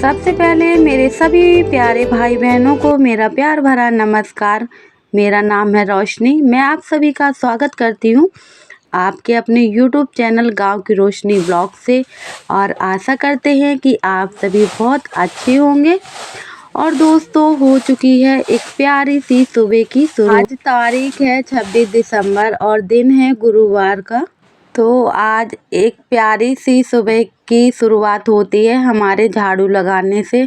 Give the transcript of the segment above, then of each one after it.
सबसे पहले मेरे सभी प्यारे भाई बहनों को मेरा प्यार भरा नमस्कार। मेरा नाम है रोशनी। मैं आप सभी का स्वागत करती हूँ आपके अपने YouTube चैनल गांव की रोशनी ब्लॉग से, और आशा करते हैं कि आप सभी बहुत अच्छे होंगे। और दोस्तों, हो चुकी है एक प्यारी सी सुबह की शुरुआत। आज तारीख है 26 दिसंबर और दिन है गुरुवार का। तो आज एक प्यारी सी सुबह की शुरुआत होती है हमारे झाड़ू लगाने से।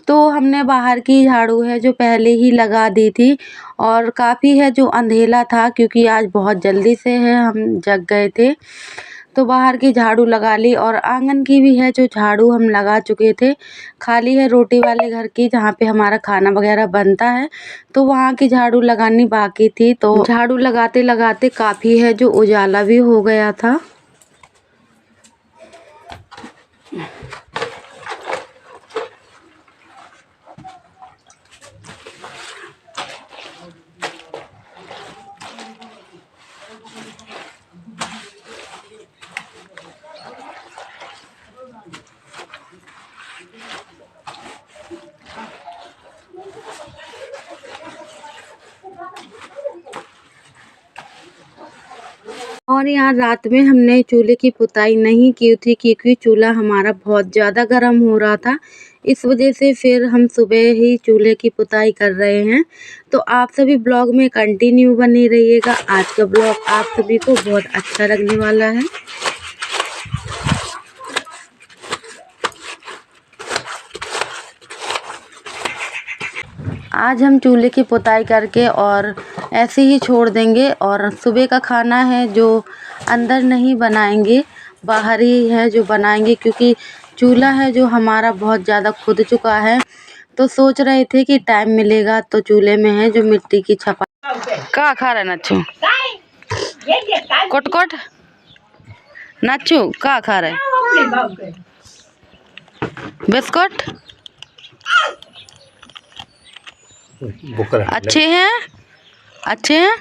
तो हमने बाहर की झाड़ू है जो पहले ही लगा दी थी, और काफ़ी है जो अंधेला था क्योंकि आज बहुत जल्दी से है हम जग गए थे। तो बाहर की झाड़ू लगा ली, और आंगन की भी है जो झाड़ू हम लगा चुके थे। खाली है रोटी वाले घर की जहाँ पे हमारा खाना वगैरह बनता है, तो वहाँ की झाड़ू लगानी बाकी थी। तो झाड़ू लगाते लगाते काफ़ी है जो उजाला भी हो गया था। और यहाँ रात में हमने चूल्हे की पुताई नहीं की थी क्योंकि चूल्हा हमारा बहुत ज़्यादा गर्म हो रहा था। इस वजह से फिर हम सुबह ही चूल्हे की पुताई कर रहे हैं। तो आप सभी ब्लॉग में कंटिन्यू बने रहिएगा। आज का ब्लॉग आप सभी को बहुत अच्छा लगने वाला है। आज हम चूल्हे की पुताई करके और ऐसे ही छोड़ देंगे, और सुबह का खाना है जो अंदर नहीं बनाएंगे, बाहर ही है जो बनाएंगे, क्योंकि चूल्हा है जो हमारा बहुत ज़्यादा खुद चुका है। तो सोच रहे थे कि टाइम मिलेगा तो चूल्हे में है जो मिट्टी की छपा का खा रहा नच्चू कोट कोट नच्चू का खा रहे बिस्कुट अच्छे हैं अच्छे हैं।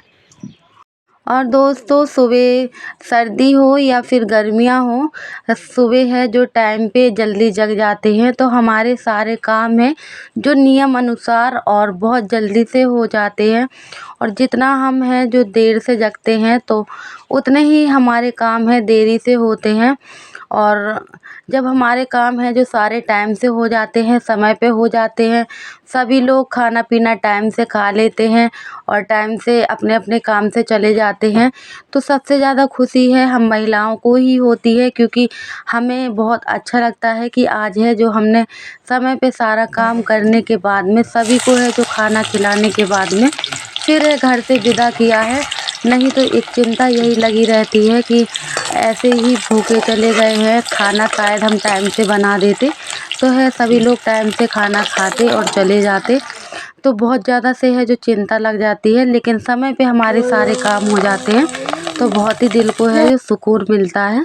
और दोस्तों, सुबह सर्दी हो या फिर गर्मियां हो, सुबह है जो टाइम पे जल्दी जग जाते हैं तो हमारे सारे काम हैं जो नियम अनुसार और बहुत जल्दी से हो जाते हैं। और जितना हम हैं जो देर से जगते हैं तो उतने ही हमारे काम है देरी से होते हैं। और जब हमारे काम है जो सारे टाइम से हो जाते हैं, समय पे हो जाते हैं, सभी लोग खाना पीना टाइम से खा लेते हैं और टाइम से अपने अपने काम से चले जाते हैं, तो सबसे ज़्यादा खुशी है हम महिलाओं को ही होती है, क्योंकि हमें बहुत अच्छा लगता है कि आज है जो हमने समय पे सारा काम करने के बाद में सभी को है जो खाना खिलाने के बाद में फिर घर से विदा किया है। नहीं तो एक चिंता यही लगी रहती है कि ऐसे ही भूखे चले गए हैं, खाना शायद हम टाइम से बना देते तो है सभी लोग टाइम से खाना खाते और चले जाते, तो बहुत ज़्यादा से है जो चिंता लग जाती है। लेकिन समय पे हमारे सारे काम हो जाते हैं तो बहुत ही दिल को है जो सुकून मिलता है।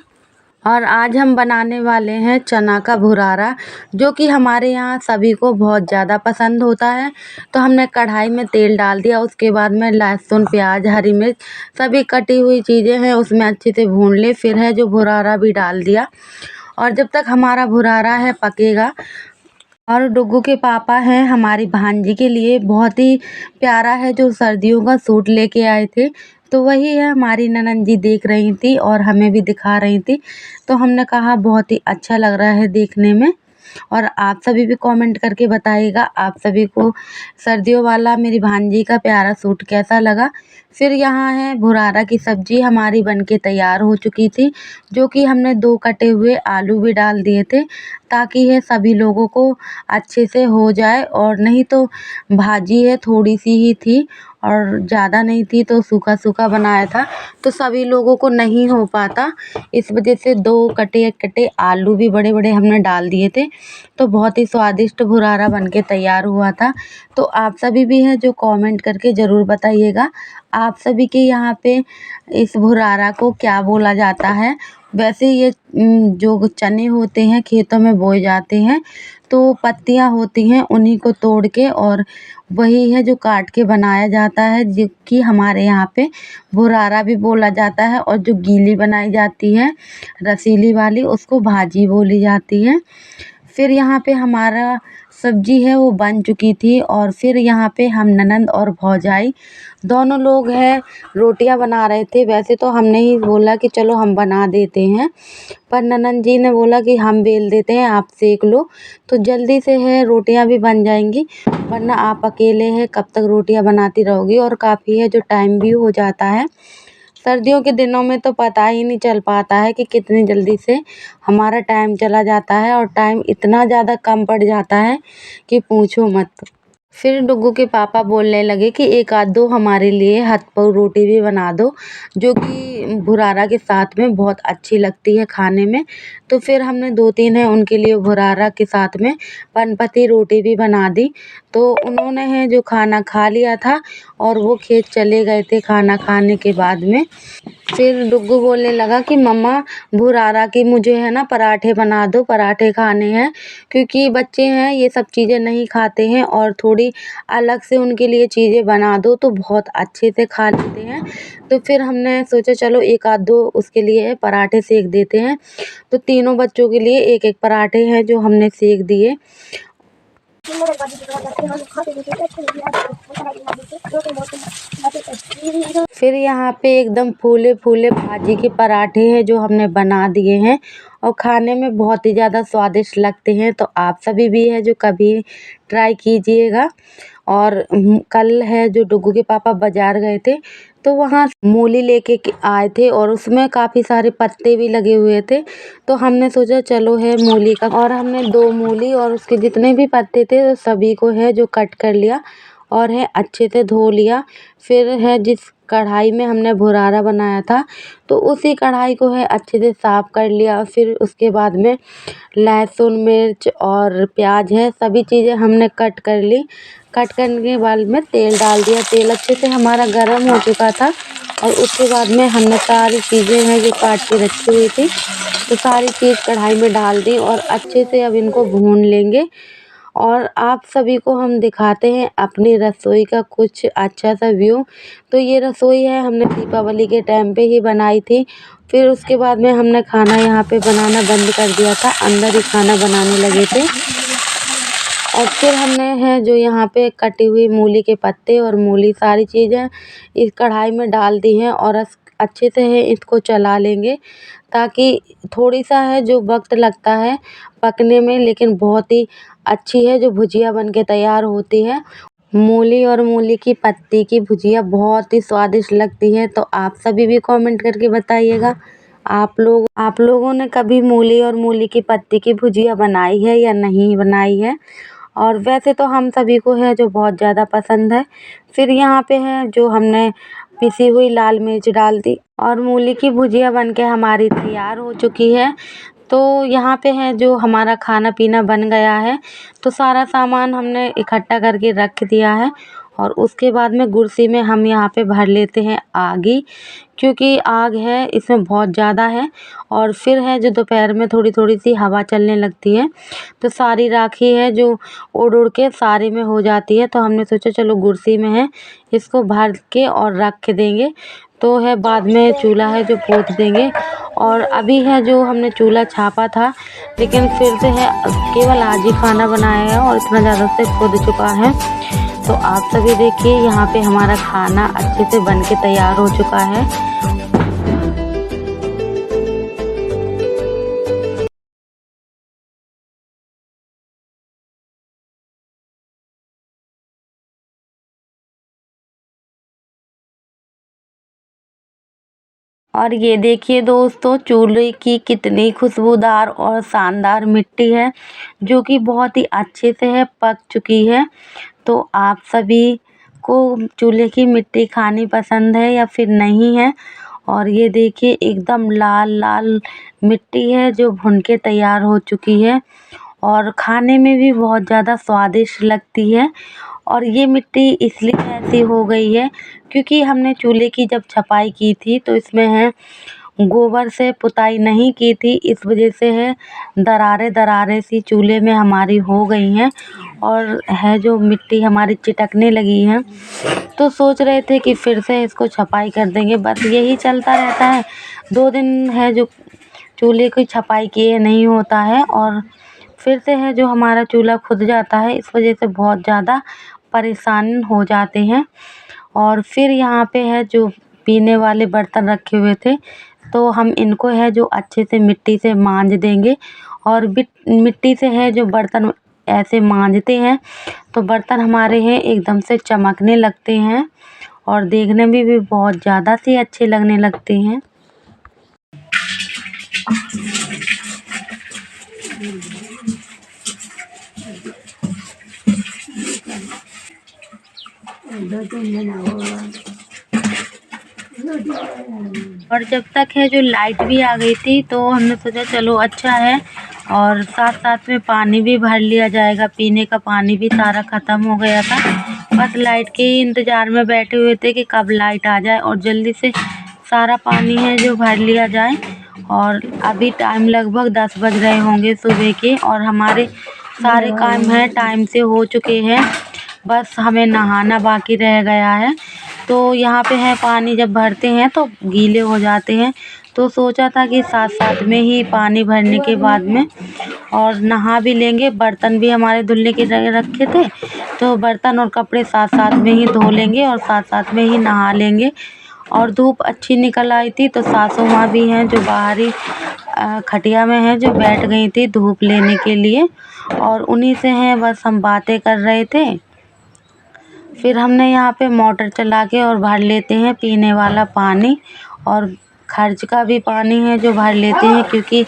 और आज हम बनाने वाले हैं चना का भुरारा, जो कि हमारे यहाँ सभी को बहुत ज़्यादा पसंद होता है। तो हमने कढ़ाई में तेल डाल दिया, उसके बाद में लहसुन प्याज हरी मिर्च सभी कटी हुई चीज़ें हैं उसमें अच्छे से भून ले, फिर है जो भुरारा भी डाल दिया। और जब तक हमारा भुरारा है पकेगा, और डुग्गू के पापा हैं हमारी भांजी के लिए बहुत ही प्यारा है जो सर्दियों का सूट लेके आए थे, तो वही है हमारी ननंद जी देख रही थी और हमें भी दिखा रही थी। तो हमने कहा बहुत ही अच्छा लग रहा है देखने में। और आप सभी भी कमेंट करके बताइएगा आप सभी को सर्दियों वाला मेरी भांजी का प्यारा सूट कैसा लगा। फिर यहाँ है भुरारा की सब्जी हमारी बनके तैयार हो चुकी थी, जो कि हमने 2 कटे हुए आलू भी डाल दिए थे ताकि है सभी लोगों को अच्छे से हो जाए। और नहीं तो भाजी है थोड़ी सी ही थी और ज़्यादा नहीं थी, तो सूखा सूखा बनाया था तो सभी लोगों को नहीं हो पाता, इस वजह से 2 कटे कटे आलू भी बड़े बड़े हमने डाल दिए थे। तो बहुत ही स्वादिष्ट भुरारा बनके तैयार हुआ था। तो आप सभी भी हैं जो कमेंट करके ज़रूर बताइएगा आप सभी के यहाँ पे इस भुरारा को क्या बोला जाता है। वैसे ये जो चने होते हैं खेतों में बोए जाते हैं, तो पत्तियाँ होती हैं उन्हीं को तोड़ के और वही है जो काट के बनाया जाता है, जो कि हमारे यहाँ पे भुरारा भी बोला जाता है। और जो गीली बनाई जाती है रसीली वाली उसको भाजी बोली जाती है। फिर यहाँ पे हमारा सब्जी है वो बन चुकी थी और फिर यहाँ पे हम ननंद और भौजाई दोनों लोग हैं रोटियां बना रहे थे। वैसे तो हमने ही बोला कि चलो हम बना देते हैं, पर ननंद जी ने बोला कि हम बेल देते हैं, आप सेक लो तो जल्दी से है रोटियां भी बन जाएंगी, वरना आप अकेले हैं कब तक रोटियां बनाती रहोगी और काफ़ी है जो टाइम भी हो जाता है। सर्दियों के दिनों में तो पता ही नहीं चल पाता है कि कितनी जल्दी से हमारा टाइम चला जाता है और टाइम इतना ज़्यादा कम पड़ जाता है कि पूछो मत। फिर डुग्गू के पापा बोलने लगे कि एक आध दो हमारे लिए हथपौ रोटी भी बना दो, जो कि भुरारा के साथ में बहुत अच्छी लगती है खाने में। तो फिर हमने 2-3 है उनके लिए भुरारा के साथ में पनपती रोटी भी बना दी। तो उन्होंने है जो खाना खा लिया था और वो खेत चले गए थे खाना खाने के बाद में। फिर डुग्गू बोलने लगा कि मम्मा भुरारा की मुझे है ना पराठे बना दो, पराठे खाने हैं, क्योंकि बच्चे हैं ये सब चीज़ें नहीं खाते हैं और थोड़ी अलग से उनके लिए चीज़ें बना दो तो बहुत अच्छे से खा लेते हैं। तो फिर हमने सोचा चलो एक आध दो उसके लिए पराठे सेक देते हैं। तो तीनों बच्चों के लिए एक एक पराठे हैं जो हमने सेक दिए। फिर यहाँ पे एकदम फूले फूले भाजी के पराठे हैं जो हमने बना दिए हैं और खाने में बहुत ही ज़्यादा स्वादिष्ट लगते हैं। तो आप सभी भी है जो कभी ट्राई कीजिएगा। और कल है जो डुग्गू के पापा बाज़ार गए थे तो वहाँ मूली लेके आए थे और उसमें काफ़ी सारे पत्ते भी लगे हुए थे। तो हमने सोचा चलो है मूली का, और हमने 2 मूली और उसके जितने भी पत्ते थे तो सभी को है जो कट कर लिया और है अच्छे से धो लिया। फिर है जिस कढ़ाई में हमने भुरारा बनाया था तो उसी कढ़ाई को है अच्छे से साफ़ कर लिया। फिर उसके बाद में लहसुन मिर्च और प्याज है सभी चीज़ें हमने कट कर ली। कट करने के बाद में तेल डाल दिया। तेल अच्छे से हमारा गर्म हो चुका था और उसके बाद में हमने सारी चीज़ें हैं जो काट के रखी हुई थी तो सारी चीज़ कढ़ाई में डाल दी और अच्छे से अब इनको भून लेंगे। और आप सभी को हम दिखाते हैं अपनी रसोई का कुछ अच्छा सा व्यू। तो ये रसोई है हमने दीपावली के टाइम पे ही बनाई थी। फिर उसके बाद में हमने खाना यहाँ पे बनाना बंद कर दिया था, अंदर ही खाना बनाने लगे थे। और फिर हमने है जो यहाँ पे कटी हुई मूली के पत्ते और मूली सारी चीज़ें इस कढ़ाई में डाल दी हैं और अच्छे से है इसको चला लेंगे, ताकि थोड़ी सा है जो वक्त लगता है पकने में, लेकिन बहुत ही अच्छी है जो भुजिया बन के तैयार होती है। मूली और मूली की पत्ती की भुजिया बहुत ही स्वादिष्ट लगती है। तो आप सभी भी कमेंट करके बताइएगा आप लोगों ने कभी मूली और मूली की पत्ती की भुजिया बनाई है या नहीं बनाई है। और वैसे तो हम सभी को है जो बहुत ज़्यादा पसंद है। फिर यहाँ पे है जो हमने पिसी हुई लाल मिर्च डाल दी और मूली की भुजिया बनके हमारी तैयार हो चुकी है। तो यहाँ पे है जो हमारा खाना पीना बन गया है तो सारा सामान हमने इकट्ठा करके रख दिया है और उसके बाद में गुड़सी में हम यहाँ पे भर लेते हैं आगी, क्योंकि आग है इसमें बहुत ज़्यादा है। और फिर है जो दोपहर में थोड़ी थोड़ी सी हवा चलने लगती है तो सारी राखी है जो उड़ उड़ के सारे में हो जाती है। तो हमने सोचा चलो गुड़सी में है इसको भर के और रख के देंगे, तो है बाद में चूल्हा है जो पोंछ देंगे। और अभी है जो हमने चूल्हा छापा था, लेकिन फिर से है केवल आज ही खाना बनाया है और इतना ज़्यादा से खुद चुका है। तो आप सभी देखिए यहाँ पे हमारा खाना अच्छे से बन के तैयार हो चुका है। और ये देखिए दोस्तों चूल्हे की कितनी खुशबूदार और शानदार मिट्टी है, जो कि बहुत ही अच्छे से है पक चुकी है। तो आप सभी को चूल्हे की मिट्टी खानी पसंद है या फिर नहीं है। और ये देखिए एकदम लाल लाल मिट्टी है जो भुन के तैयार हो चुकी है और खाने में भी बहुत ज़्यादा स्वादिष्ट लगती है। और ये मिट्टी इसलिए ऐसी हो गई है क्योंकि हमने चूल्हे की जब छपाई की थी तो इसमें है गोबर से पुताई नहीं की थी, इस वजह से है दरारें दरारें सी चूल्हे में हमारी हो गई हैं और है जो मिट्टी हमारी चिटकने लगी है। तो सोच रहे थे कि फिर से इसको छपाई कर देंगे, बस यही चलता रहता है। 2 दिन है जो चूल्हे की छपाई किए नहीं होता है और फिर से है जो हमारा चूल्हा खुद जाता है, इस वजह से बहुत ज़्यादा परेशान हो जाते हैं। और फिर यहाँ पे है जो पीने वाले बर्तन रखे हुए थे, तो हम इनको है जो अच्छे से मिट्टी से मांज देंगे। और मिट्टी से है जो बर्तन ऐसे मांजते हैं तो बर्तन हमारे हैं एकदम से चमकने लगते हैं और देखने में भी बहुत ज़्यादा से अच्छे लगने लगते हैं। और जब तक है जो लाइट भी आ गई थी तो हमने सोचा चलो अच्छा है, और साथ साथ में पानी भी भर लिया जाएगा। पीने का पानी भी सारा ख़त्म हो गया था, बस लाइट के ही इंतज़ार में बैठे हुए थे कि कब लाइट आ जाए और जल्दी से सारा पानी है जो भर लिया जाए। और अभी टाइम लगभग 10 बज रहे होंगे सुबह के, और हमारे सारे काम हैं टाइम से हो चुके हैं, बस हमें नहाना बाकी रह गया है। तो यहाँ पे है पानी जब भरते हैं तो गीले हो जाते हैं, तो सोचा था कि साथ साथ में ही पानी भरने के बाद में और नहा भी लेंगे। बर्तन भी हमारे धुलने के रखे थे, तो बर्तन और कपड़े साथ साथ में ही धो लेंगे और साथ साथ में ही नहा लेंगे। और धूप अच्छी निकल आई थी, तो सासू माँ भी हैं जो बाहरी खटिया में है जो बैठ गई थी धूप लेने के लिए, और उन्हीं से हैं बस हम बातें कर रहे थे। फिर हमने यहाँ पे मोटर चला के और भर लेते हैं पीने वाला पानी, और खर्च का भी पानी है जो भर लेते हैं, क्योंकि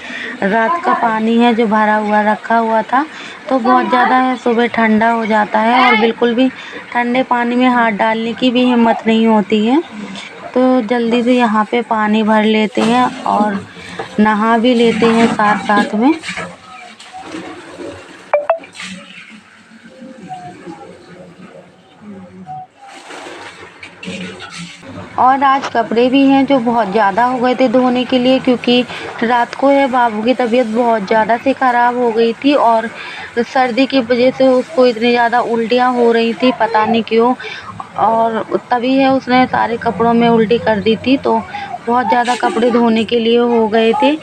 रात का पानी है जो भरा हुआ रखा हुआ था तो बहुत ज़्यादा है सुबह ठंडा हो जाता है और बिल्कुल भी ठंडे पानी में हाथ डालने की भी हिम्मत नहीं होती है। तो जल्दी से यहाँ पे पानी भर लेते हैं और नहा भी लेते हैं साथ साथ में। और आज कपड़े भी हैं जो बहुत ज़्यादा हो गए थे धोने के लिए, क्योंकि रात को है बाबू की तबीयत बहुत ज़्यादा से ख़राब हो गई थी और सर्दी की वजह से उसको इतनी ज़्यादा उल्टियाँ हो रही थी, पता नहीं क्यों, और तभी है उसने सारे कपड़ों में उल्टी कर दी थी, तो बहुत ज़्यादा कपड़े धोने के लिए हो गए थे।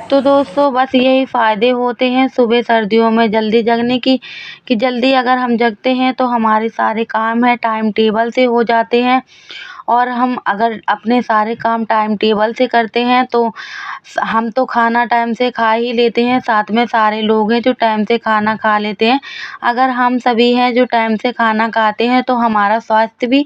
तो दोस्तों बस यही फ़ायदे होते हैं सुबह सर्दियों में जल्दी जगने की, कि जल्दी अगर हम जगते हैं तो हमारे सारे काम हैं टाइम टेबल से हो जाते हैं। और हम अगर अपने सारे काम टाइम टेबल से करते हैं तो हम तो खाना टाइम से खा ही लेते हैं, साथ में सारे लोग हैं जो टाइम से खाना खा लेते हैं। अगर हम सभी हैं जो टाइम से खाना खाते हैं तो हमारा स्वास्थ्य भी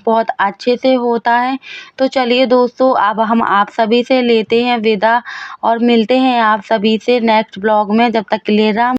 बहुत अच्छे से होता है। तो चलिए दोस्तों, अब हम आप सभी से लेते हैं विदा और मिलते हैं आप सभी से नेक्स्ट ब्लॉग में। जब तक के लिए राम।